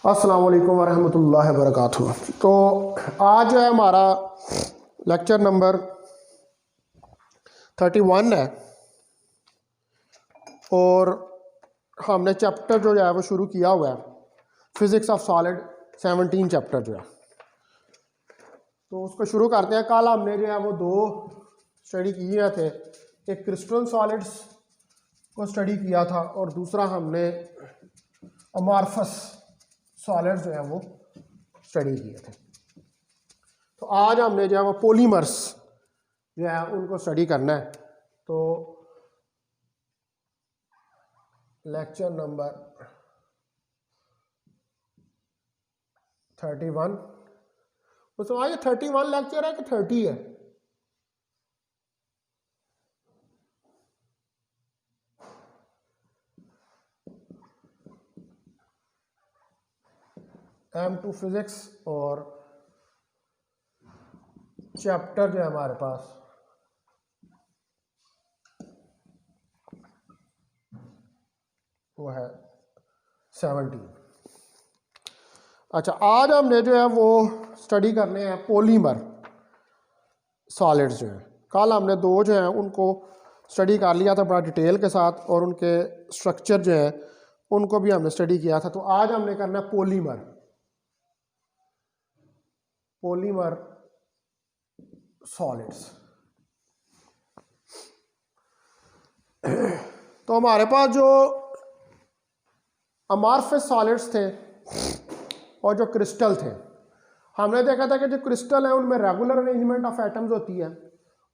अस्सलाम वालेकुम वरहमतुल्लाहि वबरकातुहू। तो आज जो है हमारा लेक्चर नंबर 31 है और हमने चैप्टर जो है वो शुरू किया हुआ है फिज़िक्स ऑफ सॉलिड 17 चैप्टर जो है, तो उसको शुरू करते हैं। कल हमने जो है वो दो स्टडी किए थे, एक क्रिस्टल सॉलिड्स को स्टडी किया था और दूसरा हमने अमॉर्फस सॉलिड्स जो है वो स्टडी किए थे। तो आज हमने जो है वो पॉलीमर्स जो है उनको स्टडी करना है। तो लेक्चर नंबर 31, उसमें ये 31 लेक्चर है कि 30 है? M2 फिजिक्स और चैप्टर जो है हमारे पास वो है 17। अच्छा, आज हमने जो है वो स्टडी करने हैं पॉलीमर सॉलिड्स जो हैं। कल हमने दो जो हैं उनको स्टडी कर लिया था बड़ा डिटेल के साथ और उनके स्ट्रक्चर जो है उनको भी हमने स्टडी किया था। तो आज हमने करना है पॉलीमर सॉलिड्स। तो हमारे पास जो अमॉर्फस सॉलिड्स थे और जो क्रिस्टल थे, हमने देखा था कि जो क्रिस्टल है उनमें रेगुलर अरेंजमेंट ऑफ एटम्स होती है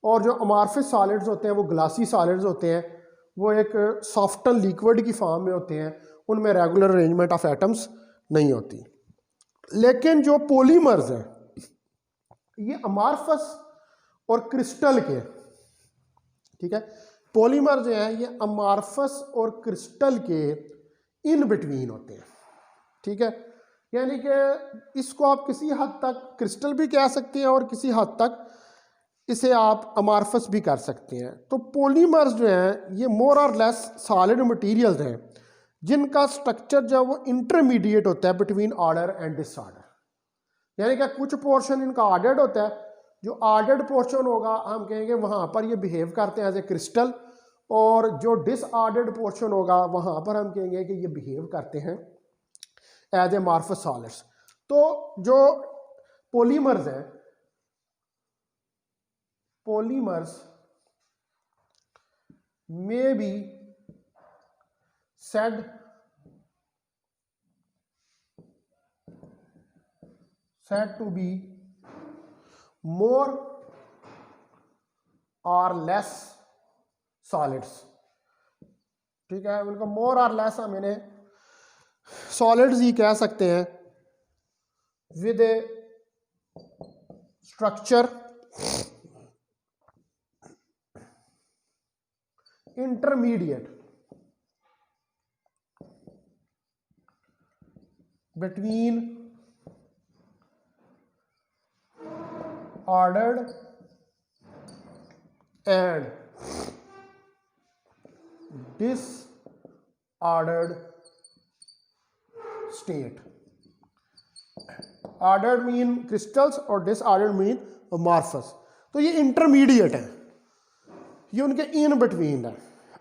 और जो अमॉर्फस सॉलिड्स होते हैं वो ग्लासी सॉलिड्स होते हैं, वो एक सॉफ्टन लिक्विड की फॉर्म में होते हैं, उनमें रेगुलर अरेंजमेंट ऑफ एटम्स नहीं होती। लेकिन जो पॉलीमर्स हैं ये अमॉर्फस और क्रिस्टल के, ठीक है, पॉलीमर जो है ये अमॉर्फस और क्रिस्टल के इन बिटवीन होते हैं, ठीक है। यानी कि इसको आप किसी हद तक क्रिस्टल भी कह सकते हैं और किसी हद तक इसे आप अमॉर्फस भी कर सकते हैं। तो पॉलीमर्स जो हैं ये मोर और लेस सॉलिड मटेरियल्स हैं जिनका स्ट्रक्चर जो है वो इंटरमीडिएट होता है बिटवीन ऑर्डर एंड डिसऑर्डर। यानी कि कुछ पोर्शन इनका ऑर्डर्ड होता है, जो ऑर्डर्ड पोर्शन होगा हम कहेंगे वहाँ पर ये बिहेव करते हैं एज ए क्रिस्टल, और जो डिसऑर्डर्ड पोर्शन होगा वहाँ पर हम कहेंगे कि ये बिहेव करते हैं एज ए अमॉर्फस सॉलिड्स। तो जो पॉलीमर्स हैं, polymers may be said to be more or less solids, ठीक है। उनका मोर और लेस हम इन्हें सॉलिड्स ही कह सकते हैं with A structure intermediate between ordered and disordered state. Ordered mean crystals और disordered mean amorphous। तो ये इंटरमीडिएट है, ये उनके इन बिटवीन है।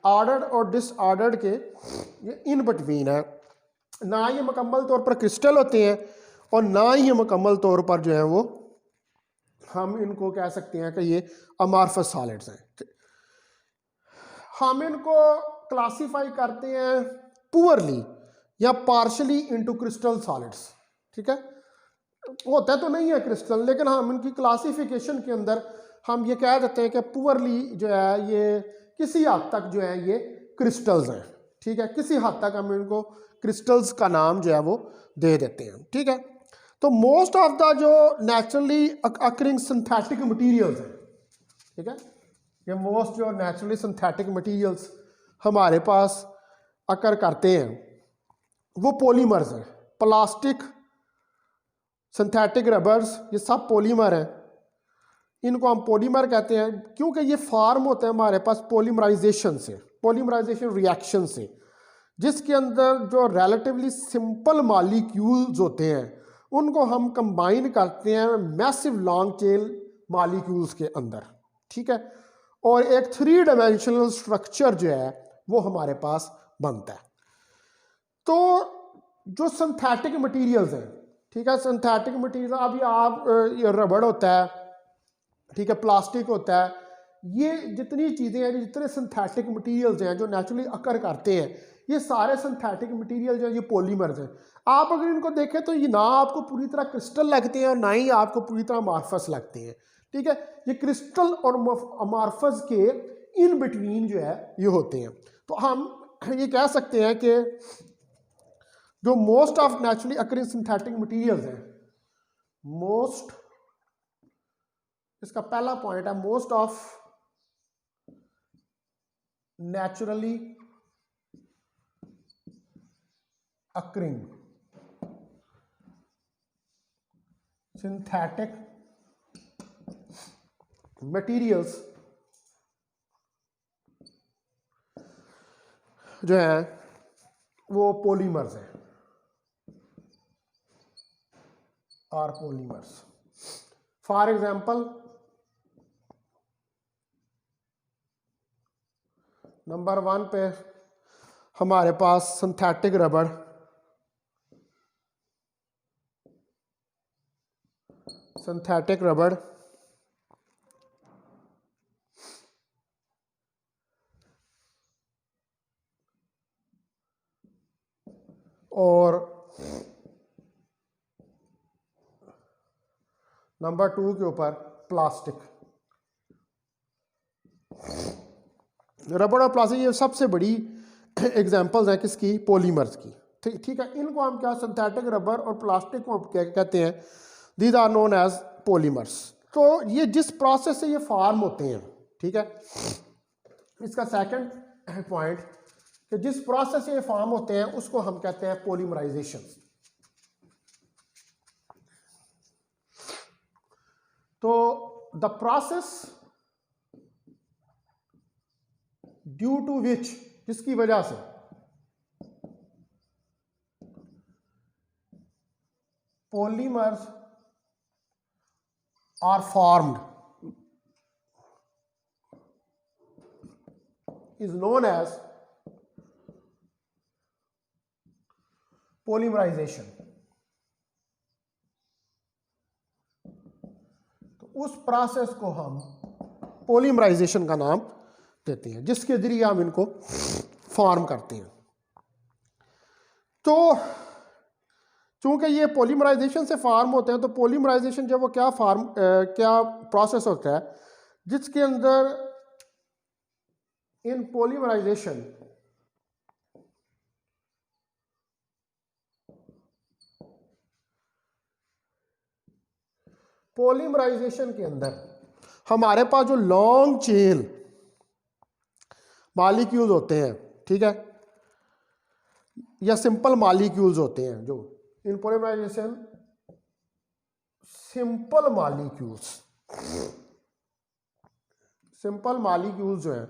ऑर्डर्ड और डिसऑर्डर्ड के ये इन बिटवीन है। ना ये मुकम्मल तौर पर क्रिस्टल होते हैं और ना ही ये मुकम्मल तौर पर जो है वो हम इनको कह सकते हैं कि ये अमॉर्फस सॉलिड्स हैं। हम इनको क्लासिफाई करते हैं पुअरली या पार्शली इनटू क्रिस्टल सॉलिड्स, ठीक है। होता तो नहीं है क्रिस्टल, लेकिन हम इनकी क्लासिफिकेशन के अंदर हम ये कह देते हैं कि पुअरली जो है ये किसी हद तक जो है ये क्रिस्टल्स हैं, ठीक है। किसी हद तक हम इनको क्रिस्टल्स का नाम जो है वो दे देते हैं, ठीक है। तो मोस्ट ऑफ द जो नेचुरली अकरिंग सिंथेटिक मटेरियल्स हैं, ठीक है, ये मोस्ट जो नेचुरली सिंथेटिक मटेरियल्स हमारे पास अकर करते हैं वो पॉलीमर्स हैं। प्लास्टिक, सिंथेटिक रबर्स, ये सब पॉलीमर हैं। इनको हम पॉलीमर कहते हैं क्योंकि ये फॉर्म होते हैं हमारे पास पॉलीमराइजेशन से, पॉलीमराइजेशन रिएक्शन से। जिसके अंदर जो रिलेटिवली सिंपल मॉलिक्यूल्स होते हैं उनको हम कंबाइन करते हैं मैसिव लॉन्ग चेन मॉलिक्यूल्स के अंदर, ठीक है। और एक 3 डायमेंशनल स्ट्रक्चर जो है वो हमारे पास बनता है। तो जो सिंथेटिक मटेरियल्स हैं, ठीक है, सिंथेटिक मटेरियल अभी आप ये रबड़ होता है, ठीक है, प्लास्टिक होता है, ये जितनी चीज़ें हैं, जितने सिंथेटिक मटेरियल्स हैं जो नेचुरली अकर करते हैं, ये सारे सिंथेटिक मटेरियल जो है ये पॉलीमर्स हैं। आप अगर इनको देखें तो ये ना आपको पूरी तरह क्रिस्टल लगते हैं और ना ही आपको पूरी तरह अमार्फस लगते हैं, ठीक है। ये क्रिस्टल और अमार्फस के इन बिटवीन जो है ये होते हैं। तो हम ये कह सकते हैं कि जो most of naturally occurring synthetic materials हैं, मोस्ट, इसका पहला पॉइंट है most of naturally occurring synthetic materials जो है वो पॉलीमर्स हैं और पॉलीमर्स। फॉर एग्जांपल, नंबर 1 पे हमारे पास सिंथेटिक रबड़, सिंथेटिक रबड़, और नंबर 2 के ऊपर प्लास्टिक। रबड़ और प्लास्टिक ये सबसे बड़ी एग्जांपल्स हैं किसकी, पॉलीमर्स की, ठीक है। इनको हम क्या, सिंथेटिक रबड़ और प्लास्टिक को हम क्या कहते हैं, these are known as polymers. तो ये जिस प्रोसेस से ये फॉर्म होते हैं, ठीक है, इसका सेकंड पॉइंट कि जिस प्रोसेस से ये फॉर्म होते हैं उसको हम कहते हैं पॉलीमराइजेशन। तो the process due to which, जिसकी वजह से polymers are formed is known as polymerisation. तो उस प्रोसेस को हम पॉलीमराइजेशन का नाम देते हैं, जिसके जरिए हम इनको फॉर्म करते हैं। तो चूंकि ये पॉलीमराइजेशन से फॉर्म होते हैं, तो पॉलीमराइजेशन जब वो क्या प्रोसेस होता है जिसके अंदर इन पॉलीमराइजेशन के अंदर हमारे पास जो लॉन्ग चेन मॉलिक्यूल्स होते हैं, ठीक है, या सिंपल मॉलिक्यूल्स होते हैं, जो इन पॉलीमराइजेशन सिंपल मॉलिक्यूल्स जो हैं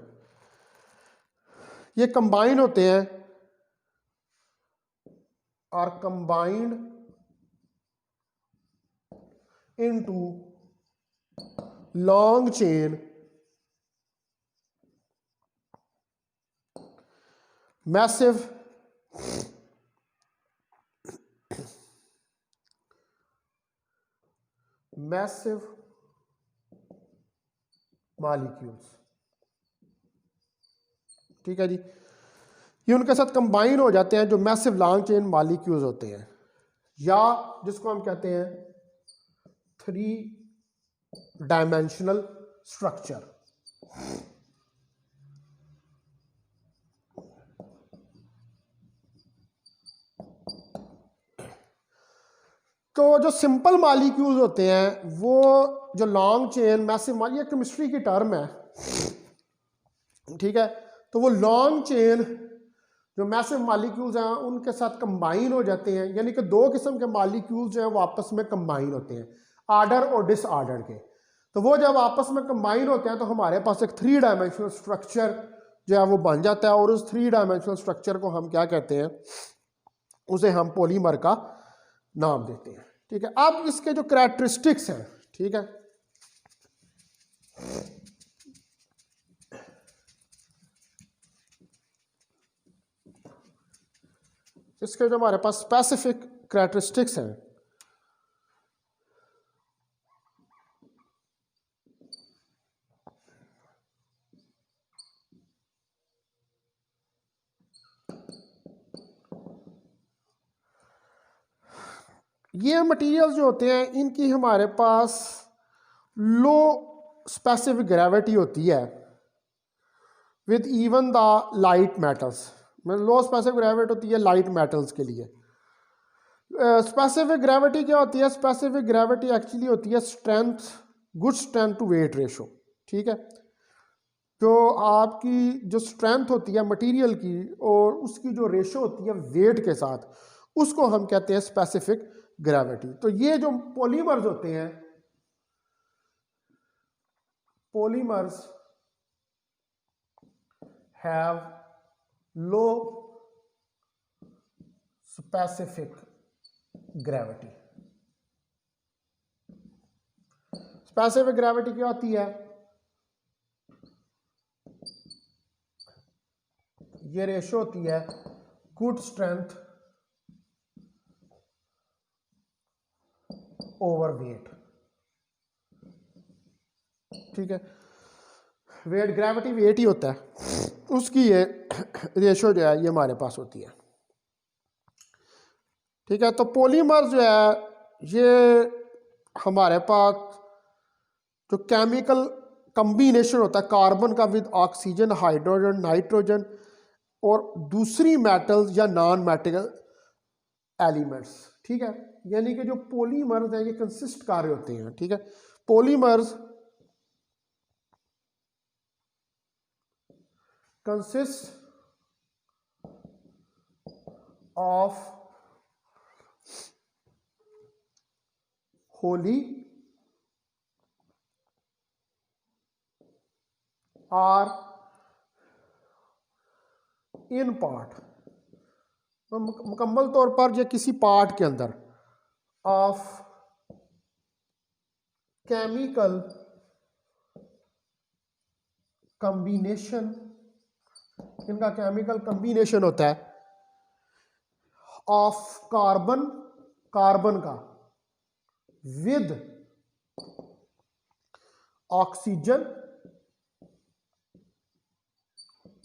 ये कंबाइन होते हैं और combined into long chain massive molecules, ठीक है जी। ये उनके साथ कंबाइन हो जाते हैं जो मैसिव लॉन्ग चेन मॉलिक्यूल्स होते हैं, या जिसको हम कहते हैं 3 डायमेंशनल स्ट्रक्चर। तो जो सिंपल मॉलिक्यूल्स होते हैं वो जो लॉन्ग चेन मैसिव, ये केमिस्ट्री की टर्म है, ठीक है। तो वो लॉन्ग चेन जो मैसिव मॉलिक्यूल्स हैं उनके साथ कंबाइन हो जाते हैं, यानी कि 2 किस्म के मॉलिक्यूल्स जो हैं वो आपस में कंबाइन होते हैं, ऑर्डर और डिसऑर्डर के। तो वो जब आपस में कंबाइन होते हैं तो हमारे पास एक 3 डायमेंशनल स्ट्रक्चर जो है वो बन जाता है, और उस 3 डायमेंशनल स्ट्रक्चर को हम क्या कहते हैं, उसे हम पॉलीमर का नाम देते हैं। ठीक है, अब इसके जो कैरेक्टरिस्टिक्स हैं, ठीक है, इसके जो हमारे पास स्पेसिफिक कैरेक्टरिस्टिक्स हैं, ये मटेरियल्स जो होते हैं इनकी हमारे पास लो स्पेसिफिक ग्रेविटी होती है with even the light metals. Low specific gravity होती है लाइट मेटल्स के लिए। स्पेसिफिक ग्रेविटी क्या होती है? स्पेसिफिक ग्रेविटी एक्चुअली होती है strength, good strength to weight ratio. ठीक है, जो आपकी जो स्ट्रेंथ होती है मटेरियल की और उसकी जो रेशो होती है वेट के साथ, उसको हम कहते हैं स्पेसिफिक ग्रेविटी। तो ये जो पॉलीमर्स होते हैं, polymers have low specific gravity. Specific gravity क्या होती है? ये रेशो होती है गुड स्ट्रेंथ ओवर वेट। ठीक है, वेट, ग्रेविटी वेट ही होता है, उसकी ये रेशो जो है ये हमारे पास होती है। ठीक है, तो पॉलीमर जो है ये हमारे पास जो केमिकल कम्बिनेशन होता है कार्बन का विद ऑक्सीजन, हाइड्रोजन, नाइट्रोजन और दूसरी मेटल्स या नॉन मेटल एलिमेंट्स। ठीक है, यानी कि जो पॉलीमर्स हैं ये कंसिस्ट कर रहे होते हैं। ठीक है, polymers consist of wholly or in part, मुकम्मल तौर पर जो किसी पार्ट के अंदर, ऑफ केमिकल कम्बिनेशन, इनका केमिकल कम्बिनेशन होता है ऑफ कार्बन, कार्बन का विद ऑक्सीजन,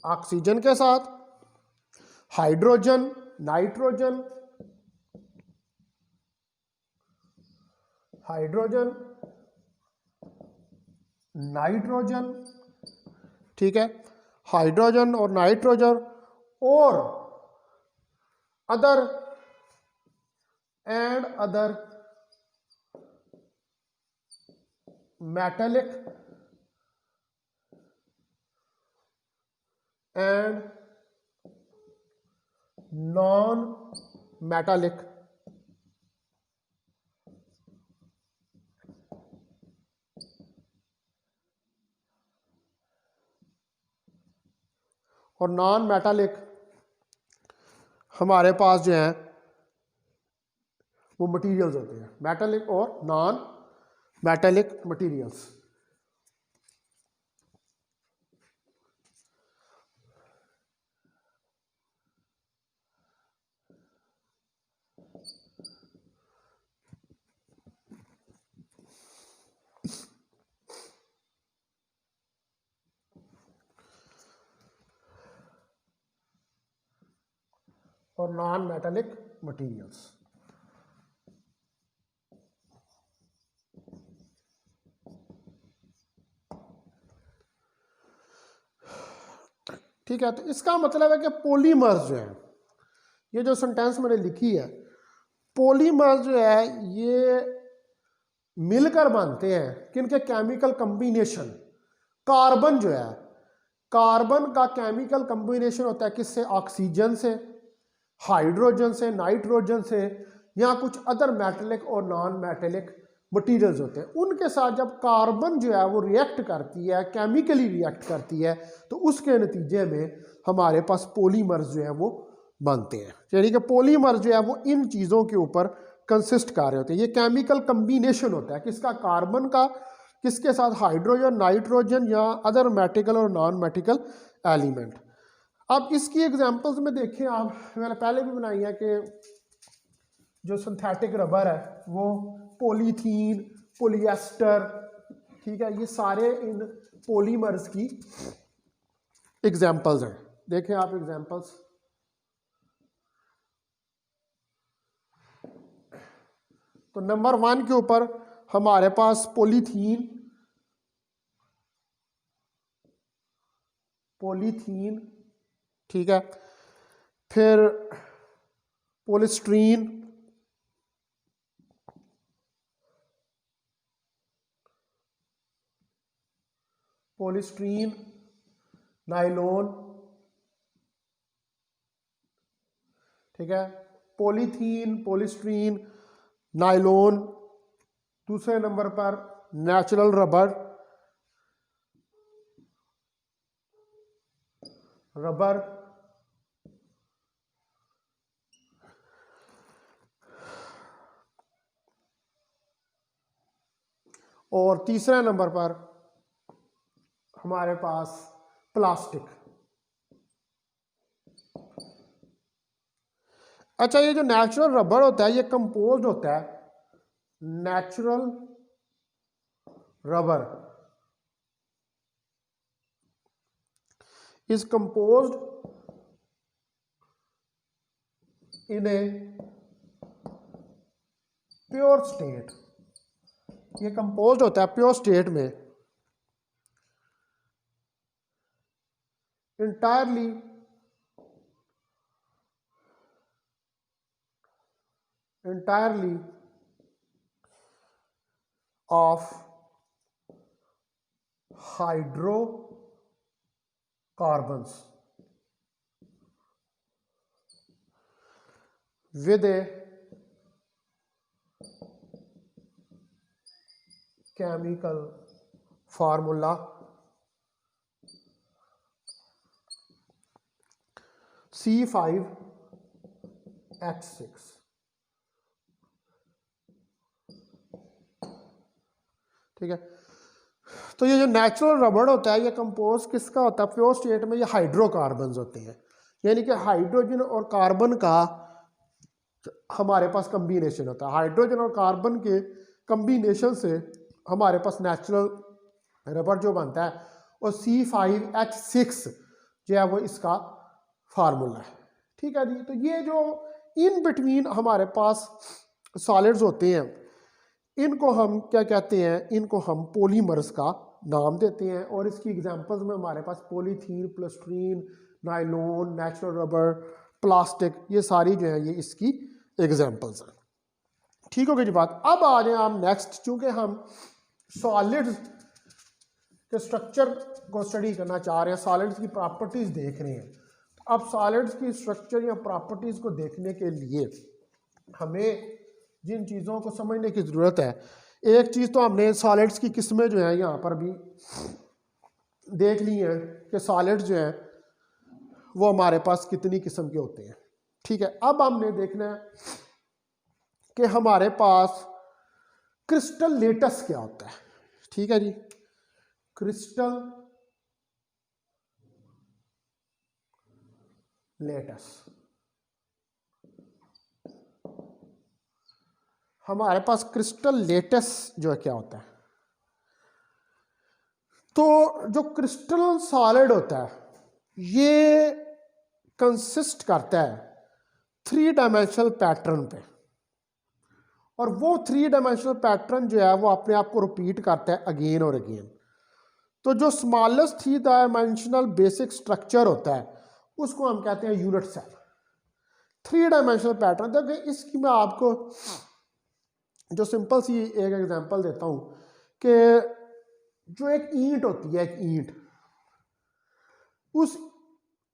ऑक्सीजन के साथ हाइड्रोजन, नाइट्रोजन, हाइड्रोजन, नाइट्रोजन। ठीक है, हाइड्रोजन और नाइट्रोजन और other and other metallic and non metallic और नॉन मेटालिक हमारे पास जो हैं वो मटेरियल्स होते हैं, मेटालिक और नॉन मेटालिक मटेरियल्स। और नॉन मेटालिक मटेरियल्स। ठीक है, तो इसका मतलब है कि पॉलीमर्स जो है, ये जो सेंटेंस मैंने लिखी है, पॉलीमर्स जो है ये मिलकर बनते हैं किनके? Chemical combination. कार्बन जो है, कार्बन का केमिकल कम्बिनेशन होता है किससे? ऑक्सीजन से, हाइड्रोजन से, नाइट्रोजन से, या कुछ अदर मेटेलिक और नॉन मेटेलिक मटीरियल्स होते हैं, उनके साथ जब कार्बन जो है वो रिएक्ट करती है, केमिकली रिएक्ट करती है, तो उसके नतीजे में हमारे पास पॉलीमर्स जो है वो बनते हैं। यानी कि पॉलीमर्स जो है वो इन चीज़ों के ऊपर कंसिस्ट कर रहे होते हैं। ये केमिकल कम्बिनेशन होता है किसका, कार्बन का, किसके साथ, हाइड्रोजन, नाइट्रोजन या अदर मेटिकल और नॉन मेटिकल एलिमेंट। अब इसकी एग्जांपल्स में देखें आप, मैंने पहले भी बनाई है कि जो सिंथेटिक रबर है वो पॉलीथीन, पॉलिएस्टर, ठीक है, ये सारे इन पॉलीमर्स की एग्जांपल्स हैं। देखें आप एग्जांपल्स, तो नंबर 1 के ऊपर हमारे पास पॉलीथीन, ठीक है, फिर पॉलीस्टीरीन, नायलॉन, ठीक है, पॉलीथीन, पॉलीस्टीरीन, नायलॉन। दूसरे नंबर पर नेचुरल रबर, और तीसरे नंबर पर हमारे पास प्लास्टिक। अच्छा, ये जो नेचुरल रबर होता है ये कंपोज्ड होता है, natural rubber is composed in a pure state, ये कंपोज्ड होता है प्योर स्टेट में entirely of hydrocarbons with a chemical formula C5H6। ठीक है, तो ये जो नेचुरल रबर होता है ये कंपोज किसका होता है, प्योर स्टेट में ये हाइड्रोकार्बन्स होते हैं, यानी कि हाइड्रोजन और कार्बन का हमारे पास कम्बिनेशन होता है। हाइड्रोजन और कार्बन के कम्बिनेशन से हमारे पास नेचुरल रबर जो बनता है और C5H6 जो है वो इसका फार्मूला है। ठीक है जी, तो ये जो इन बिटवीन हमारे पास सॉलिड्स होते हैं इनको हम क्या कहते हैं, इनको हम पॉलीमर्स का नाम देते हैं। और इसकी एग्जांपल्स में हमारे पास polythene, polystyrene, nylon, natural rubber, plastic, ये सारी जो है ये इसकी एग्जांपल्स हैं। ठीक हो गई जी बात। अब आ जाए हम नेक्स्ट, चूंकि हम सॉलिड्स के स्ट्रक्चर को स्टडी करना चाह रहे हैं, सॉलिड्स की प्रॉपर्टीज देख रहे हैं। अब सॉलिड्स की स्ट्रक्चर या प्रॉपर्टीज को देखने के लिए हमें जिन चीज़ों को समझने की ज़रूरत है, एक चीज़ तो हमने सॉलिड्स की किस्में जो हैं यहाँ पर भी देख ली हैं कि सॉलिड्स जो हैं वो हमारे पास कितनी किस्म के होते हैं। ठीक है, अब हमने देखना है कि हमारे पास क्रिस्टल लेटस क्या होता है। ठीक है जी, क्रिस्टल लेटस हमारे पास क्रिस्टल लेटस जो है क्या होता है, तो जो क्रिस्टल सॉलिड होता है ये कंसिस्ट करता है 3 डायमेंशनल पैटर्न पे, और वो 3 डायमेंशनल पैटर्न जो है वो अपने आप को रिपीट करता है अगेन और अगेन। तो जो स्मॉलेस्ट 3 डायमेंशनल बेसिक स्ट्रक्चर होता है उसको हम कहते हैं यूनिट सेल। 3 डायमेंशनल पैटर्न, तो इसकी मैं आपको जो सिंपल सी एक एग्जांपल देता हूँ कि जो एक ईंट होती है, एक ईंट, उस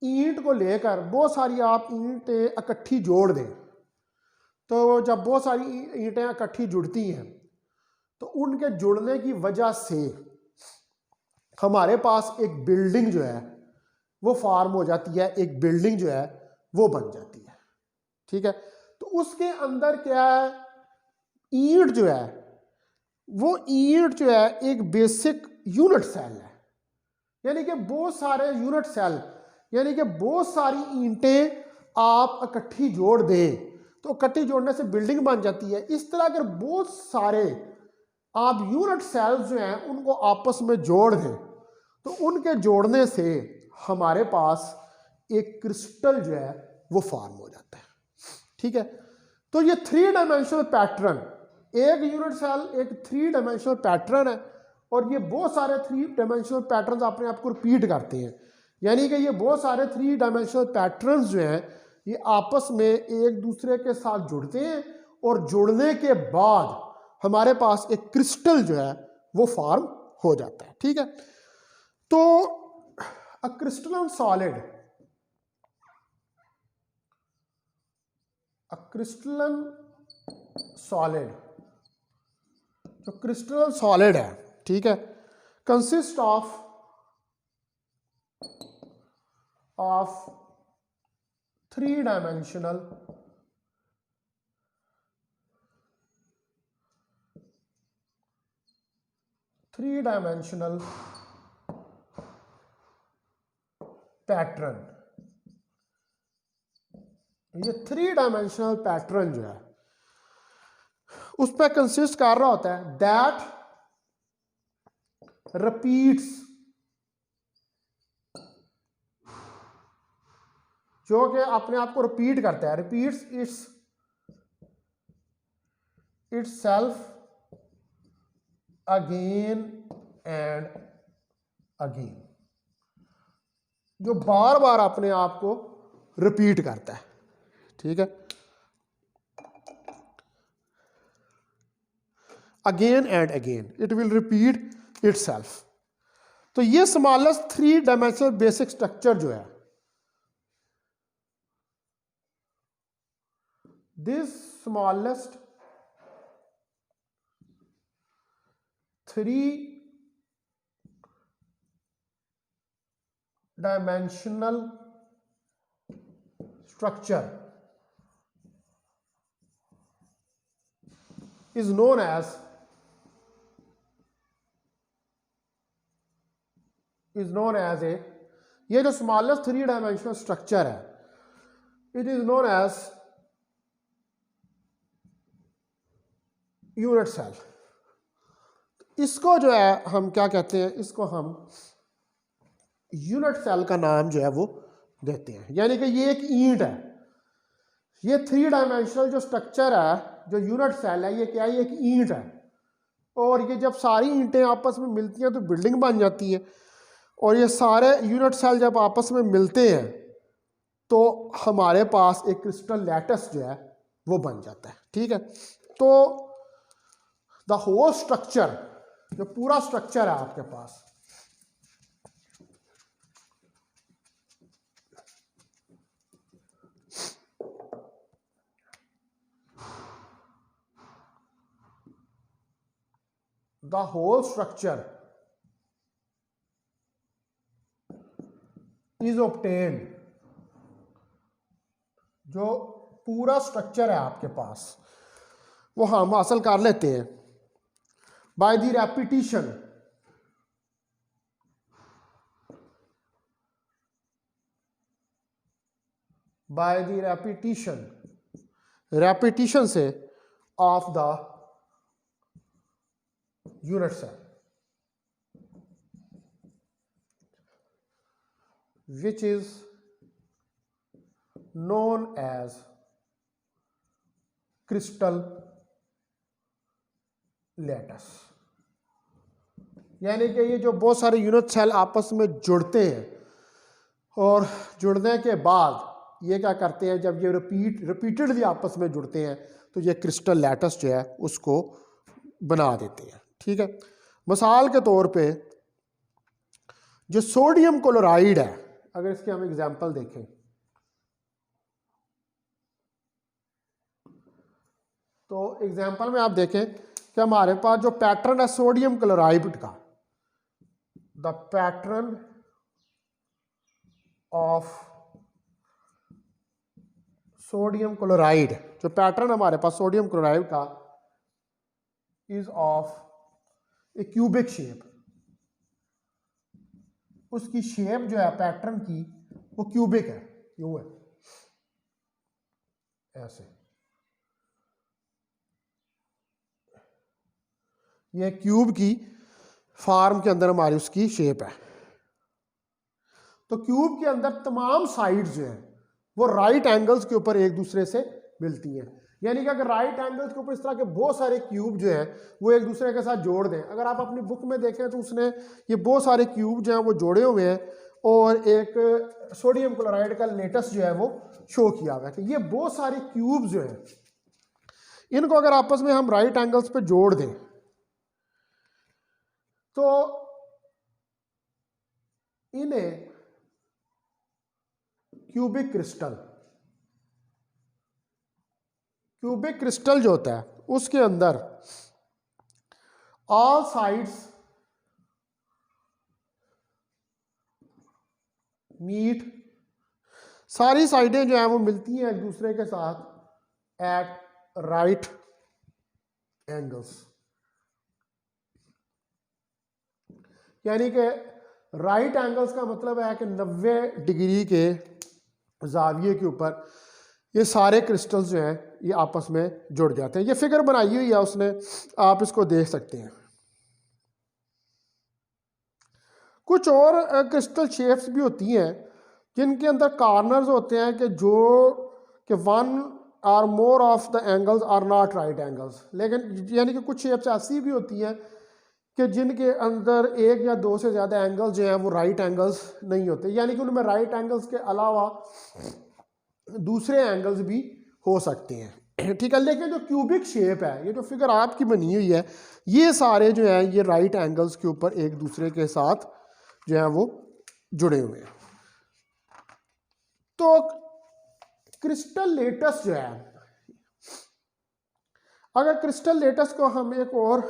ईंट को लेकर बहुत सारी आप ईंटें इकट्ठी जोड़ दें, तो जब बहुत सारी ईंटें इकट्ठी जुड़ती हैं तो उनके जुड़ने की वजह से हमारे पास एक बिल्डिंग जो है वो फॉर्म हो जाती है, एक बिल्डिंग जो है वो बन जाती है। ठीक है, तो उसके अंदर क्या है, ईंट जो है वो ईंट जो है एक बेसिक यूनिट सेल है, यानी कि बहुत सारे यूनिट सेल, यानी कि बहुत सारी ईंटें आप इकट्ठी जोड़ दें तो इकट्ठी जोड़ने से बिल्डिंग बन जाती है। इस तरह अगर बहुत सारे आप यूनिट सेल्स जो हैं उनको आपस में जोड़ दें तो उनके जोड़ने से हमारे पास एक क्रिस्टल जो है वो फॉर्म हो जाता है। ठीक है, तो ये 3 डायमेंशनल पैटर्न, एक यूनिट सेल एक 3 डायमेंशनल पैटर्न है और ये बहुत सारे 3 डायमेंशनल पैटर्न्स अपने आप को रिपीट करते हैं, यानी कि ये बहुत सारे 3 डायमेंशनल पैटर्न्स जो हैं ये आपस में एक दूसरे के साथ जुड़ते हैं और जुड़ने के बाद हमारे पास एक क्रिस्टल जो है वो फॉर्म हो जाता है। ठीक है, तो अ क्रिस्टलन सॉलिड, अ क्रिस्टलन सॉलिड, जो क्रिस्टल सॉलिड है, ठीक है, कंसिस्ट ऑफ 3 डायमेंशनल पैटर्न। ये 3 डायमेंशनल पैटर्न जो है उस पर कंसिस्ट कर रहा होता है दैट रिपीट्स, जो कि अपने आप को रिपीट करता है, repeats it's self again and again, जो बार बार अपने आप को रिपीट करता है। ठीक है, again and again it will repeat itself. तो ये स्मॉलेस्ट 3 डायमेंशनल बेसिक स्ट्रक्चर जो है, this smallest 3 dimensional structure is known as a, ये जो स्मॉलेस्ट 3 डायमेंशनल स्ट्रक्चर है, it is known as unit cell. इसको जो है हम क्या कहते हैं, इसको हम यूनिट सेल का नाम जो है वो देते हैं। यानी कि ये एक ईंट है, ये 3 डायमेंशनल जो स्ट्रक्चर है, जो यूनिट सेल है, ये क्या है, ये एक ईंट है और ये जब सारी ईंटें आपस में मिलती हैं तो बिल्डिंग बन जाती है और ये सारे यूनिट सेल जब आपस में मिलते हैं तो हमारे पास एक क्रिस्टल लैटिस जो है वो बन जाता है। ठीक है, तो द होल स्ट्रक्चर, जो पूरा स्ट्रक्चर है आपके पास, the whole structure is obtained, जो पूरा स्ट्रक्चर है आपके पास वो हम हासिल कर लेते हैं बाय द रेपिटिशन, रेपिटिशन से of the unit cell, which is known as crystal lattice। यानी कि ये जो बहुत सारे यूनिट सेल आपस में जुड़ते हैं और जुड़ने के बाद ये क्या करते हैं, जब ये रिपीटेडली आपस में जुड़ते हैं तो ये क्रिस्टल लैटिस जो है उसको बना देते हैं। ठीक है, मिसाल के तौर पे जो सोडियम क्लोराइड है, अगर इसके हम एग्जांपल देखें तो एग्जांपल में आप देखें कि हमारे पास जो पैटर्न है सोडियम क्लोराइड का, the pattern of sodium chloride, जो पैटर्न हमारे पास सोडियम क्लोराइड का is of A cubic shape, उसकी शेप जो है पैटर्न की वो क्यूबिक है, क्यों है ऐसे, ये क्यूब की फॉर्म के अंदर हमारी उसकी शेप है। तो क्यूब के अंदर तमाम साइड्स जो हैं वो राइट एंगल्स के ऊपर एक दूसरे से मिलती हैं, यानी कि अगर राइट एंगल्स के ऊपर इस तरह के बहुत सारे क्यूब जो हैं वो एक दूसरे के साथ जोड़ दें, अगर आप अपनी बुक में देखें तो उसने ये बहुत सारे क्यूब जो हैं वो जोड़े हुए हैं और एक सोडियम क्लोराइड का लेटेस्ट जो है वो शो किया हुआ है कि ये बहुत सारे क्यूब जो हैं इनको अगर आपस में हम राइट एंगल्स पे जोड़ दें तो इन्हें क्यूबिक क्रिस्टल जो होता है उसके अंदर ऑल साइड्स मीट, सारी साइडें जो हैं वो मिलती हैं एक दूसरे के साथ एट राइट एंगल्स, यानी कि राइट एंगल्स का मतलब है कि 90 डिग्री के जाविये के ऊपर ये सारे क्रिस्टल्स जो हैं ये आपस में जुड़ जाते हैं। ये फिगर बनाई हुई है उसने, आप इसको देख सकते हैं। कुछ और क्रिस्टल शेप्स भी होती हैं जिनके अंदर कॉर्नर्स होते हैं कि जो कि one or more of the angles are not right angles, लेकिन यानी कि कुछ शेप्स ऐसी भी होती हैं कि जिनके अंदर एक या दो से ज़्यादा एंगल्स जो हैं वो राइट एंगल्स नहीं होते, यानी कि उनमें राइट एंगल्स के अलावा दूसरे एंगल्स भी हो सकते हैं, ठीक है। लेकिन जो क्यूबिक शेप है, ये जो फिगर आपकी बनी हुई है, ये सारे जो है ये राइट एंगल्स के ऊपर एक दूसरे के साथ जो है वो जुड़े हुए हैं। तो क्रिस्टल लेटस जो है, अगर क्रिस्टल लेटस को हम एक और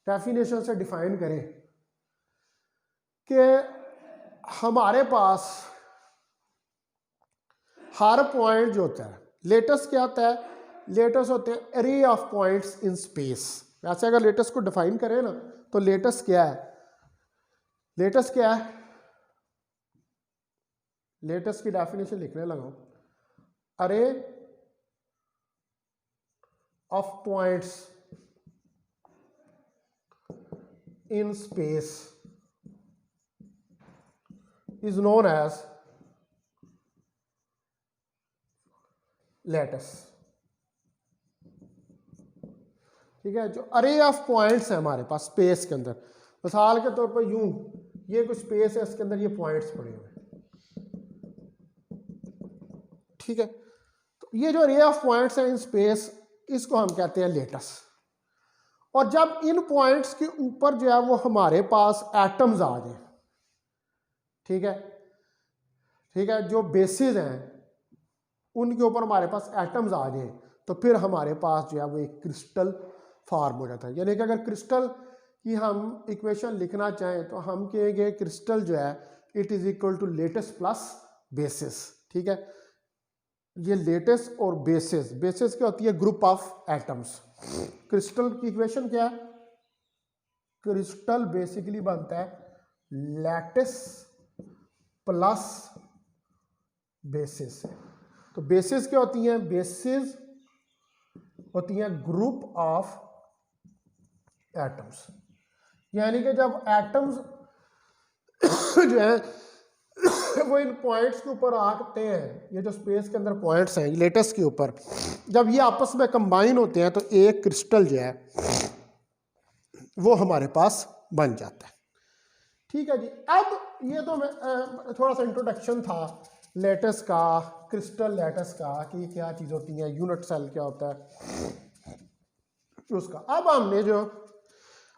डेफिनेशन से डिफाइन करें कि हमारे पास हर पॉइंट जो होता है, लेटस क्या होता है, लेटस होते हैं array of points in space. वैसे अगर लेटस को डिफाइन करें ना तो लेटस क्या है, लेटस क्या है, लेटस की डेफिनेशन लिखने लगा, अरे of points in space is known as lattice, ठीक है। जो अरे ऑफ पॉइंट्स है हमारे पास स्पेस के अंदर, मिसाल के तौर पर यूं ये कुछ स्पेस है, इसके अंदर ये पॉइंट्स पड़े हुए हैं, ठीक है। तो ये जो अरे ऑफ पॉइंट्स है इन स्पेस, इसको हम कहते हैं लेटस। और जब इन पॉइंट्स के ऊपर जो है वो हमारे पास एटम्स आ जाए, ठीक है, ठीक है, जो बेसिस हैं उनके ऊपर हमारे पास एटम्स आ जाए तो फिर हमारे पास जो है वो एक क्रिस्टल फॉर्म हो जाता है। यानी कि अगर क्रिस्टल की हम इक्वेशन लिखना चाहें तो हम कहेंगे क्रिस्टल जो है it is equal to lattice plus basis, ठीक है। ये लेटस और बेसिस, बेसिस क्या होती है, ग्रुप ऑफ एटम्स। क्रिस्टल की इक्वेशन क्या है, क्रिस्टल बेसिकली बनता है लैटिस प्लस बेसिस। तो बेसिस क्या होती हैं, बेसिस होती हैं ग्रुप ऑफ एटम्स, यानी कि जब एटम्स जो है वो इन पॉइंट्स के ऊपर आते हैं, ये जो स्पेस के अंदर पॉइंट्स हैं लेटस के ऊपर, जब ये आपस में कंबाइन होते हैं तो एक क्रिस्टल जो है वो हमारे पास बन जाता है, ठीक है जी। अब ये तो मैं थोड़ा सा इंट्रोडक्शन था लेटस का, क्रिस्टल लेटस का, कि ये क्या चीज़ होती है, यूनिट सेल क्या होता है उसका। अब हमने जो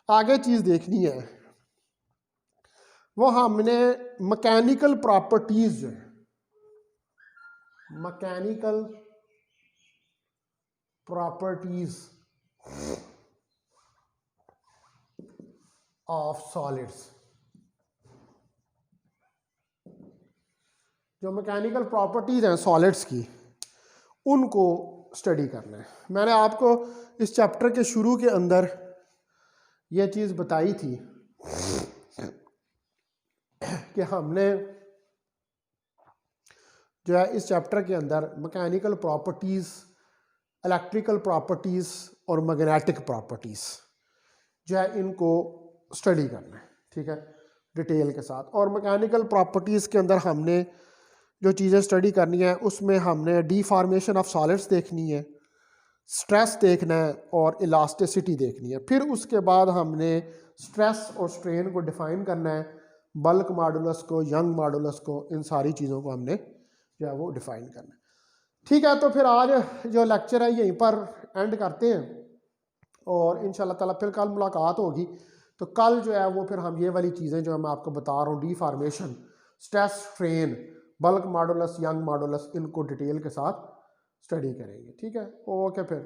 आगे चीज़ देखनी है वो हमने मैकेनिकल प्रॉपर्टीज जो है, मैकेनिकल प्रॉपर्टीज ऑफ सॉलिड्स, जो मैकेनिकल प्रॉपर्टीज़ हैं सॉलिड्स की उनको स्टडी करना है। मैंने आपको इस चैप्टर के शुरू के अंदर यह चीज़ बताई थी कि हमने जो है इस चैप्टर के अंदर मैकेनिकल प्रॉपर्टीज़, इलेक्ट्रिकल प्रॉपर्टीज़ और मैग्नेटिक प्रॉपर्टीज़ जो है इनको स्टडी करना है, ठीक है, डिटेल के साथ। और मैकेनिकल प्रॉपर्टीज़ के अंदर हमने जो चीज़ें स्टडी करनी है उसमें हमने डीफॉर्मेशन ऑफ सॉलिड्स देखनी है, स्ट्रेस देखना है और इलास्टिसिटी देखनी है। फिर उसके बाद हमने स्ट्रेस और स्ट्रेन को डिफ़ाइन करना है, बल्क मॉडुलस को, यंग मॉडुलस को, इन सारी चीज़ों को हमने जो है वो डिफ़ाइन करना है। ठीक है, तो फिर आज जो लेक्चर है यहीं पर एंड करते हैं और इंशाल्लाह ताला फिर कल मुलाकात होगी। तो कल जो है वो फिर हम ये वाली चीज़ें जो मैं आपको बता रहा हूँ, deformation, stress, strain, bulk modulus, young modulus, इनको डिटेल के साथ स्टडी करेंगे। ठीक है, ओके फिर।